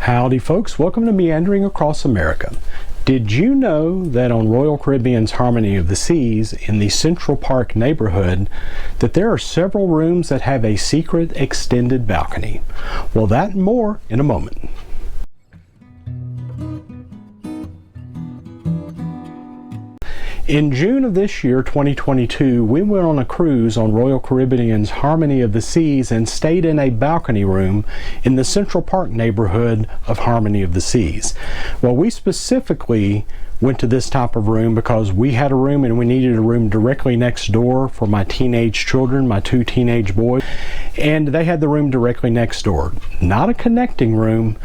Howdy folks, welcome to Meandering Across America. Did you know that on Royal Caribbean's Harmony of the Seas in the Central Park neighborhood that there are several rooms that have a secret extended balcony? Well, that and more in a moment. In June of this year, 2022, we went on a cruise on Royal Caribbean's Harmony of the Seas and stayed in a balcony room in the Central Park neighborhood of Harmony of the Seas. Well, we specifically went to this type of room because we had a room and we needed a room directly next door for my teenage children, my two teenage boys, and they had the room directly next door. Not a connecting room,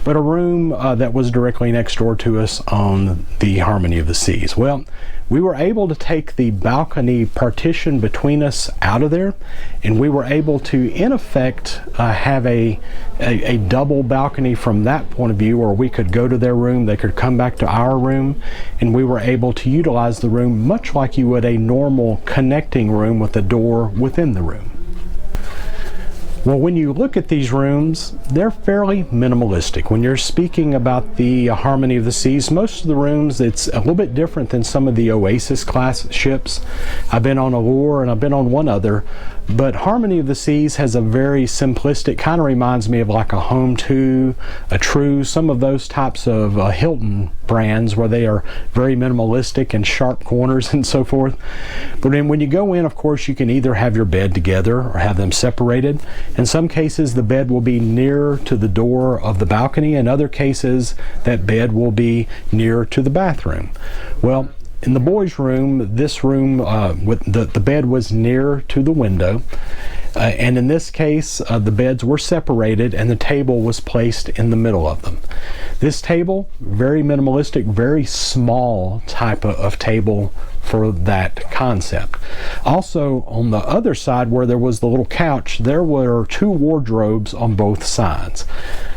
but a room that was directly next door to us on the Harmony of the Seas. Well, we were able to take the balcony partition between us out of there, and we were able to, in effect, have a double balcony from that point of view, where we could go to their room, they could come back to our room, and we were able to utilize the room much like you would a normal connecting room with a door within the room. Well, when you look at these rooms, they're fairly minimalistic. When you're speaking about the Harmony of the Seas, most of the rooms, it's a little bit different than some of the Oasis class ships. I've been on Allure and I've been on one other, but Harmony of the Seas has a very simplistic, kind of reminds me of like a Home 2, a True, some of those types of Hilton brands where they are very minimalistic and sharp corners and so forth. But then when you go in, of course, you can either have your bed together or have them separated. In some cases, the bed will be near to the door of the balcony. In other cases, that bed will be near to the bathroom. Well, in the boys' room, this room, with the bed was near to the window. And in this case, the beds were separated and the table was placed in the middle of them. This table, very minimalistic, very small type of table for that concept. Also, on the other side where there was the little couch, there were two wardrobes on both sides.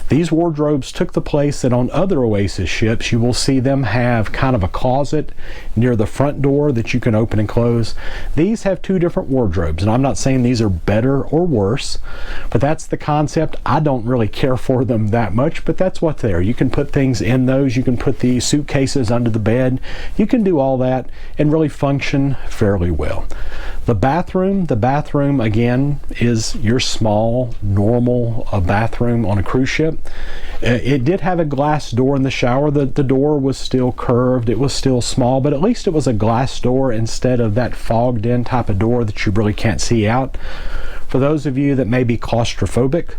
These wardrobes took the place that on other Oasis ships you will see them have kind of a closet near the front door that you can open and close. These have two different wardrobes, and I'm not saying these are better or worse, but that's the concept. I don't really care for them that much, but that's what's there. You can put things in those, you can put the suitcases under the bed, you can do all that and really function fairly well. The bathroom again is your small, normal bathroom on a cruise ship. It did have a glass door in the shower. The door was still curved, it was still small, but at least it was a glass door instead of that fogged in type of door that you really can't see out. For those of you that may be claustrophobic,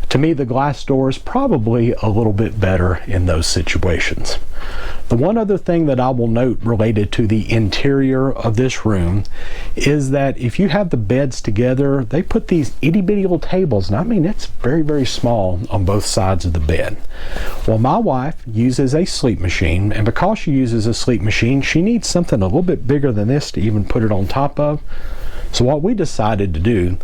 to me the glass door is probably a little bit better in those situations. The one other thing that I will note related to the interior of this room is that if you have the beds together, they put these itty bitty little tables, and I mean it's very, very small on both sides of the bed. Well, my wife uses a sleep machine, and because she uses a sleep machine, she needs something a little bit bigger than this to even put it on top of. So what we decided to do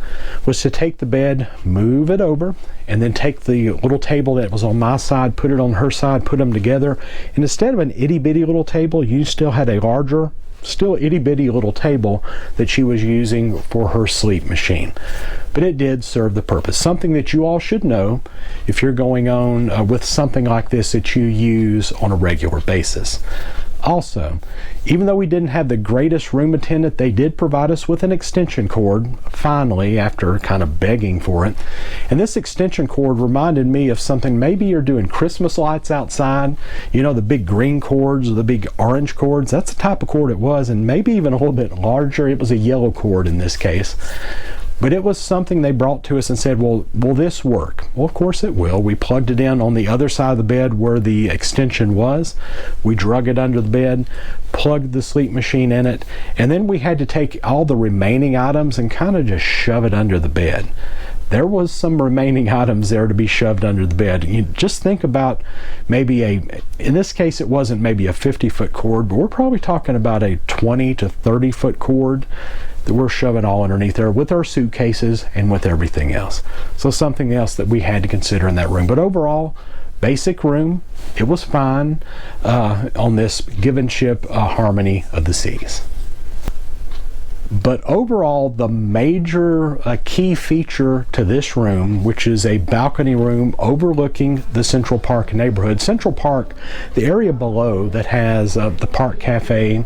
was to take the bed, move it over, and then take the little table that was on my side, put it on her side, put them together. And instead of an itty bitty little table, you still had a larger, still itty bitty little table that she was using for her sleep machine. But it did serve the purpose. Something that you all should know if you're going on with something like this that you use on a regular basis. Also, even though we didn't have the greatest room attendant, they did provide us with an extension cord, finally, after kind of begging for it. And this extension cord reminded me of something, maybe you're doing Christmas lights outside, you know, the big green cords or the big orange cords. That's the type of cord it was, and maybe even a little bit larger. It was a yellow cord in this case. But it was something they brought to us and said, well, will this work? Well, of course it will. We plugged it in on the other side of the bed where the extension was. We drug it under the bed, plugged the sleep machine in it, and then we had to take all the remaining items and kind of just shove it under the bed. There was some remaining items there to be shoved under the bed. You just think about maybe in this case it wasn't maybe a 50-foot cord, but we're probably talking about a 20 to 30-foot cord that we're shoving all underneath there with our suitcases and with everything else. So something else that we had to consider in that room. But overall, basic room, it was fine on this given ship, Harmony of the Seas. But overall, the major key feature to this room, which is a balcony room overlooking the Central Park neighborhood. Central Park, the area below that has the Park Cafe,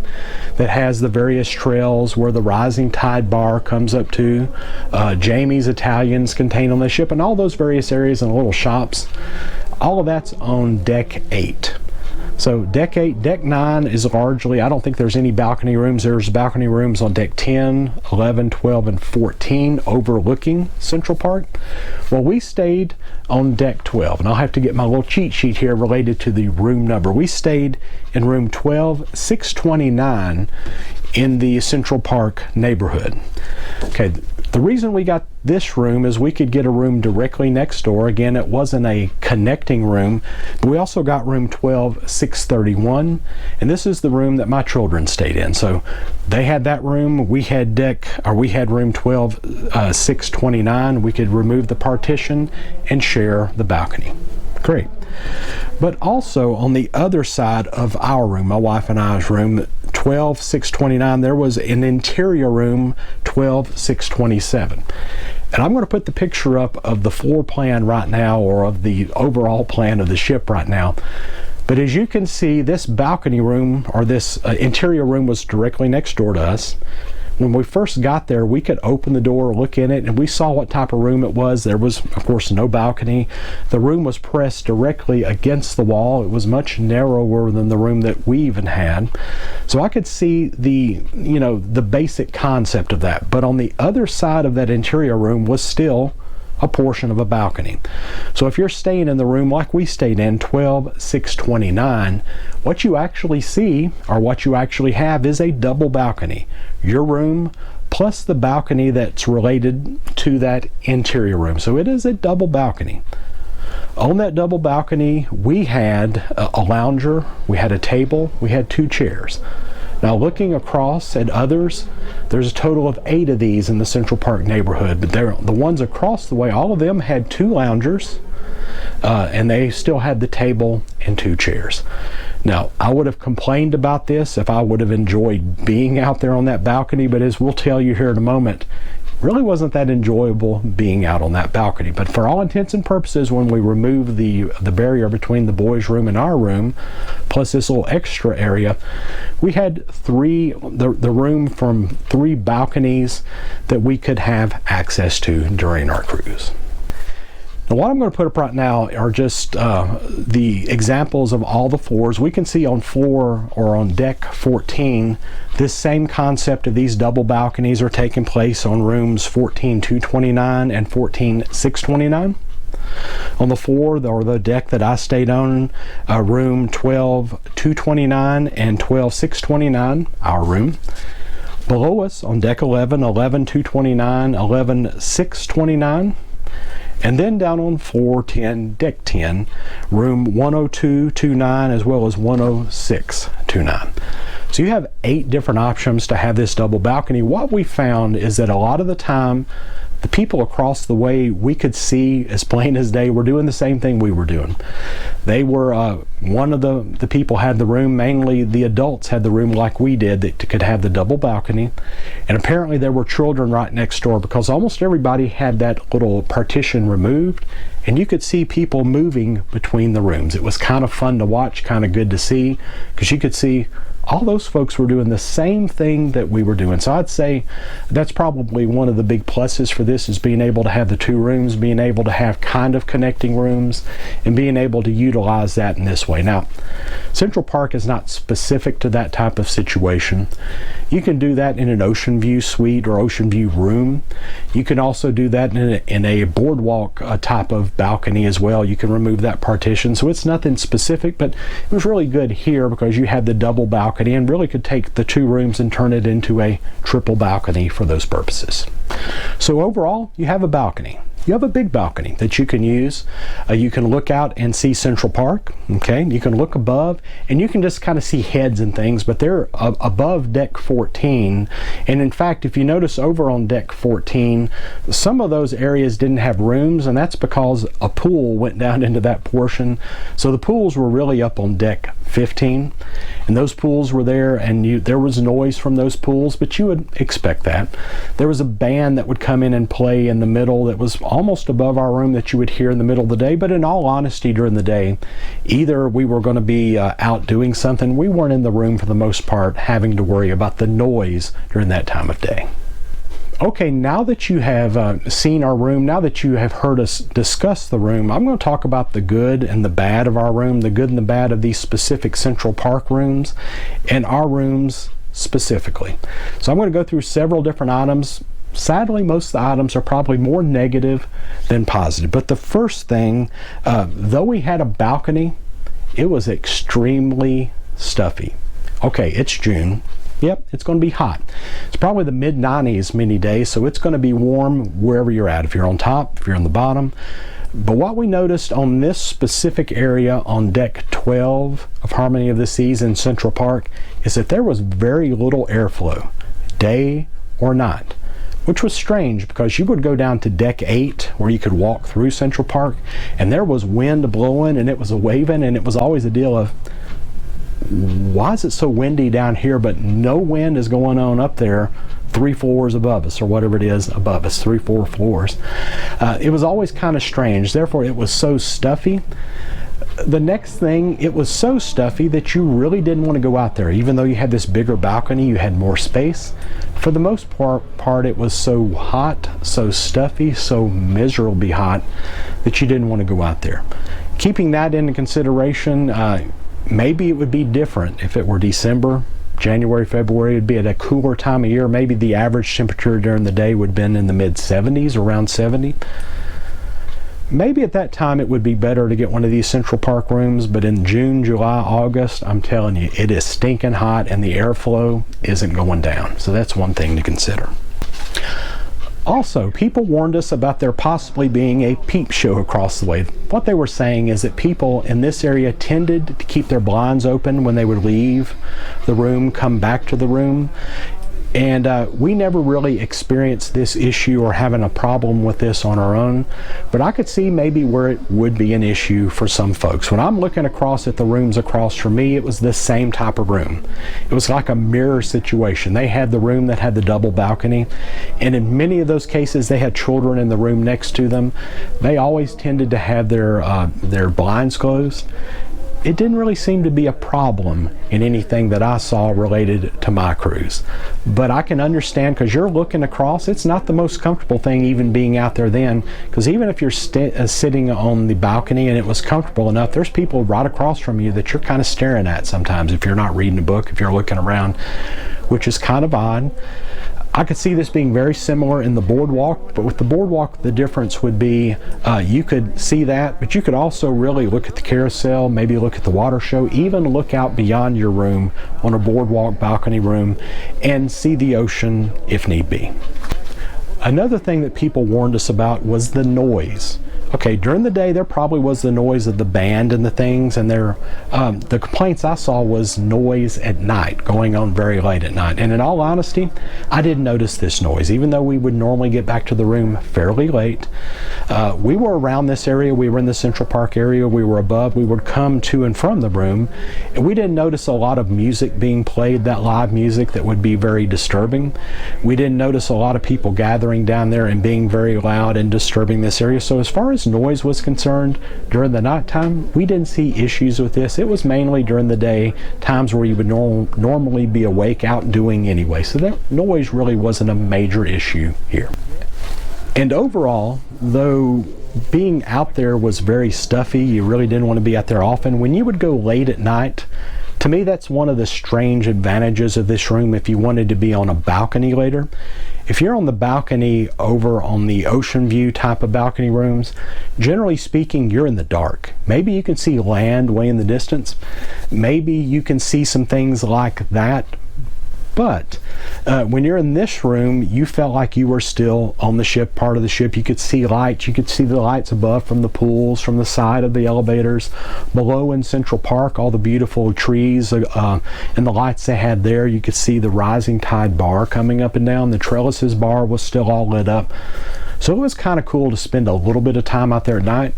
that has the various trails where the Rising Tide Bar comes up to, Jamie's Italians contained on the ship, and all those various areas and little shops, all of that's on deck 8. So deck 8, deck 9 is largely, I don't think there's any balcony rooms. There's balcony rooms on deck 10, 11, 12, and 14 overlooking Central Park. Well, we stayed on deck 12, and I'll have to get my little cheat sheet here related to the room number. We stayed in room 12629 in the Central Park neighborhood. Okay, the reason we got this room is we could get a room directly next door. Again, it wasn't a connecting room, but we also got room 12631, and this is the room that my children stayed in. So they had that room, we had room 12629. We could remove the partition and share the balcony. Great. But also on the other side of our room, my wife and I's room, 12629, there was an interior room, 12627. And I'm going to put the picture up of the floor plan right now, or of the overall plan of the ship right now. But as you can see, this balcony room, or this interior room, was directly next door to us. When we first got there, we could open the door, look in it, and we saw what type of room it was. There was, of course, no balcony. The room was pressed directly against the wall. It was much narrower than the room that we even had. So I could see the basic concept of that. But on the other side of that interior room was still a portion of a balcony. So if you're staying in the room like we stayed in, 12629, what you actually see, or what you actually have, is a double balcony. Your room plus the balcony that's related to that interior room. So it is a double balcony. On that double balcony, we had a lounger, we had a table, we had 2 chairs. Now, looking across at others, there's a total of 8 of these in the Central Park neighborhood, but the ones across the way, all of them had 2 loungers, and they still had the table and 2 chairs. Now, I would have complained about this if I would have enjoyed being out there on that balcony, but as we'll tell you here in a moment, really wasn't that enjoyable being out on that balcony. But for all intents and purposes, when we removed the barrier between the boys' room and our room, plus this little extra area, we had the room from 3 balconies that we could have access to during our cruise. Now, what I'm going to put up right now are just the examples of all the floors. We can see on floor, or on deck 14, this same concept of these double balconies are taking place on rooms 14229 and 14629. On the floor, or the deck that I stayed on, room 12229 and 12629, our room. Below us on deck 11, 11229, 11629. And then down on floor 10, deck 10, room 10229 as well as 10629. So you have 8 different options to have this double balcony. What we found is that a lot of the time, the people across the way, we could see as plain as day, were doing the same thing we were doing. They were, one of the people had the room, mainly the adults had the room like we did, that could have the double balcony. And apparently there were children right next door, because almost everybody had that little partition removed, and you could see people moving between the rooms. It was kind of fun to watch, kind of good to see, because you could see all those folks were doing the same thing that we were doing. So I'd say that's probably one of the big pluses for this, is being able to have the 2 rooms, being able to have kind of connecting rooms, and being able to utilize that in this way. Now, Central Park is not specific to that type of situation. You can do that in an ocean view suite or ocean view room. You can also do that in a boardwalk type of balcony as well. You can remove that partition. So it's nothing specific, but it was really good here because you had the double balcony and really could take the 2 rooms and turn it into a triple balcony for those purposes. So overall, you have a balcony. You have a big balcony that you can use. You can look out and see Central Park, okay? You can look above, and you can just kind of see heads and things, but they're above deck 14. And in fact, if you notice over on deck 14, some of those areas didn't have rooms, and that's because a pool went down into that portion. So the pools were really up on deck 15, and those pools were there, and there was noise from those pools, but you would expect that. There was a band that would come in and play in the middle that was almost above our room that you would hear in the middle of the day, but in all honesty, during the day, either we were going to be out doing something. We weren't in the room for the most part having to worry about the noise during that time of day. Okay, now that you have seen our room, now that you have heard us discuss the room, I'm going to talk about the good and the bad of our room, the good and the bad of these specific Central Park rooms, and our rooms specifically. So I'm going to go through several different items. Sadly, most of the items are probably more negative than positive. But the first thing, though we had a balcony, it was extremely stuffy. Okay, it's June. Yep, it's going to be hot. It's probably the mid-90s many days, so it's going to be warm wherever you're at, if you're on top, if you're on the bottom. But what we noticed on this specific area on deck 12 of Harmony of the Seas in Central Park is that there was very little airflow, day or night, which was strange because you would go down to deck 8 where you could walk through Central Park, and there was wind blowing and it was a waving, and it was always a deal of, why is it so windy down here but no wind is going on up there 3 floors above us, or whatever it is above us, 3-4 floors. It was always kind of strange. Therefore, it was so stuffy. The next thing, it was so stuffy that you really didn't want to go out there. Even though you had this bigger balcony, you had more space. For the most part, it was so hot, so stuffy, so miserably hot that you didn't want to go out there. Keeping that into consideration, maybe it would be different if it were December, January, February. It'd be at a cooler time of year. Maybe the average temperature during the day would have been in the mid-70s, around 70. Maybe at that time it would be better to get one of these Central Park rooms, but in June, July, August, I'm telling you, it is stinking hot and the airflow isn't going down. So that's one thing to consider. Also, people warned us about there possibly being a peep show across the way. What they were saying is that people in this area tended to keep their blinds open when they would leave the room, come back to the room. And we never really experienced this issue or having a problem with this on our own, but I could see maybe where it would be an issue for some folks. When I'm looking across at the rooms across from me, it was the same type of room. It was like a mirror situation. They had the room that had the double balcony, and in many of those cases they had children in the room next to them. They always tended to have their blinds closed. It didn't really seem to be a problem in anything that I saw related to my cruise. But I can understand, because you're looking across, it's not the most comfortable thing even being out there then, because even if you're sitting on the balcony and it was comfortable enough, there's people right across from you that you're kind of staring at sometimes if you're not reading a book, if you're looking around, which is kind of odd. I could see this being very similar in the boardwalk, but with the boardwalk, the difference would be you could see that, but you could also really look at the carousel, maybe look at the water show, even look out beyond your room on a boardwalk balcony room and see the ocean if need be. Another thing that people warned us about was the noise. Okay, during the day there probably was the noise of the band and the things, and the complaints I saw was noise at night, going on very late at night. And in all honesty, I didn't notice this noise, even though we would normally get back to the room fairly late. We were around this area, we were in the Central Park area, we were above, we would come to and from the room, and we didn't notice a lot of music being played, that live music that would be very disturbing. We didn't notice a lot of people gathering down there and being very loud and disturbing this area. So as far as noise was concerned, during the nighttime, we didn't see issues with this. It was mainly during the day, times where you would normally be awake out doing anyway. So that noise really wasn't a major issue here. And overall, though being out there was very stuffy, you really didn't want to be out there often, when you would go late at night, to me that's one of the strange advantages of this room if you wanted to be on a balcony later. If you're on the balcony over on the ocean view type of balcony rooms, generally speaking, you're in the dark. Maybe you can see land way in the distance. Maybe you can see some things like that. But when you're in this room, you felt like you were still on the ship, part of the ship. You could see lights. You could see the lights above from the pools, from the side of the elevators. Below in Central Park, all the beautiful trees and the lights they had there. You could see the Rising Tide bar coming up and down. The Trellises bar was still all lit up. So it was kind of cool to spend a little bit of time out there at night.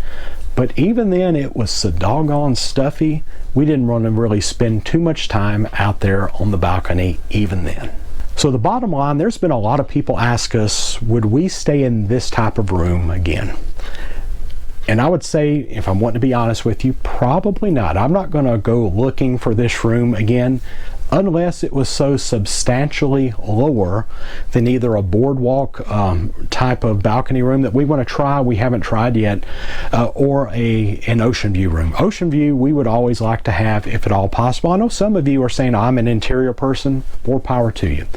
But even then, it was so doggone stuffy, we didn't want to really spend too much time out there on the balcony even then. So the bottom line, there's been a lot of people ask us, would we stay in this type of room again? And I would say, if I'm wanting to be honest with you, probably not. I'm not going to go looking for this room again unless it was so substantially lower than either a boardwalk type of balcony room that we want to try, we haven't tried yet, or an ocean view room. Ocean view we would always like to have if at all possible. I know some of you are saying, I'm an interior person, more power to you.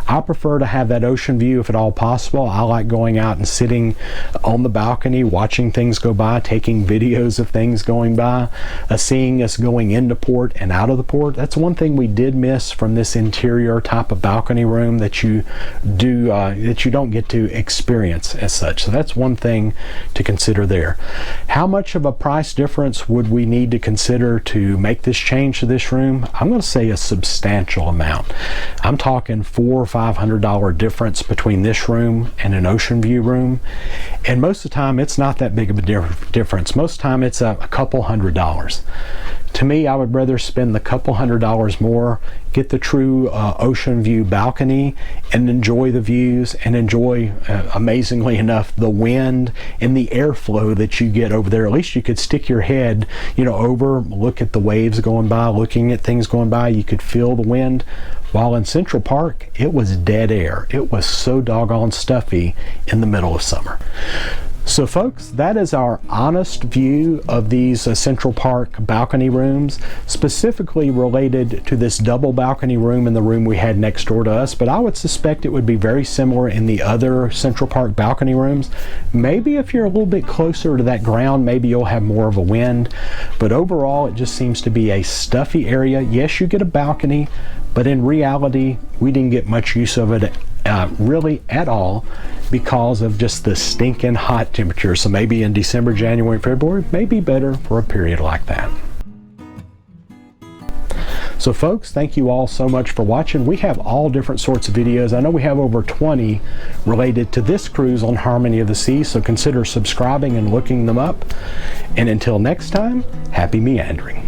I prefer to have that ocean view if at all possible. I like going out and sitting on the balcony, watching things go by, taking videos of things going by, seeing us going into port and out of the port. That's one thing we did miss from this interior type of balcony room that you don't get to experience as such. So that's one thing to consider there. How much of a price difference would we need to consider to make this change to this room? I'm going to say a substantial amount. I'm talking $400 or $500 difference between this room and an ocean view room, and most of the time it's not that big of a difference. Most of the time it's a couple $100. To me, I would rather spend the couple $100 more, get the true ocean view balcony, and enjoy the views, and enjoy, amazingly enough, the wind and the airflow that you get over there. At least you could stick your head, over, look at the waves going by, looking at things going by. You could feel the wind. While in Central Park, it was dead air. It was so doggone stuffy in the middle of summer. So folks, that is our honest view of these Central Park balcony rooms, specifically related to this double balcony room and the room we had next door to us. But I would suspect it would be very similar in the other Central Park balcony rooms. Maybe if you're a little bit closer to that ground, maybe you'll have more of a wind. But overall, it just seems to be a stuffy area. Yes, you get a balcony, but in reality, we didn't get much use of it really at all, because of just the stinking hot temperatures. So maybe in December, January, February, may be better for a period like that. So folks, thank you all so much for watching. We have all different sorts of videos. I know we have over 20 related to this cruise on Harmony of the Seas, so consider subscribing and looking them up. And until next time, happy meandering.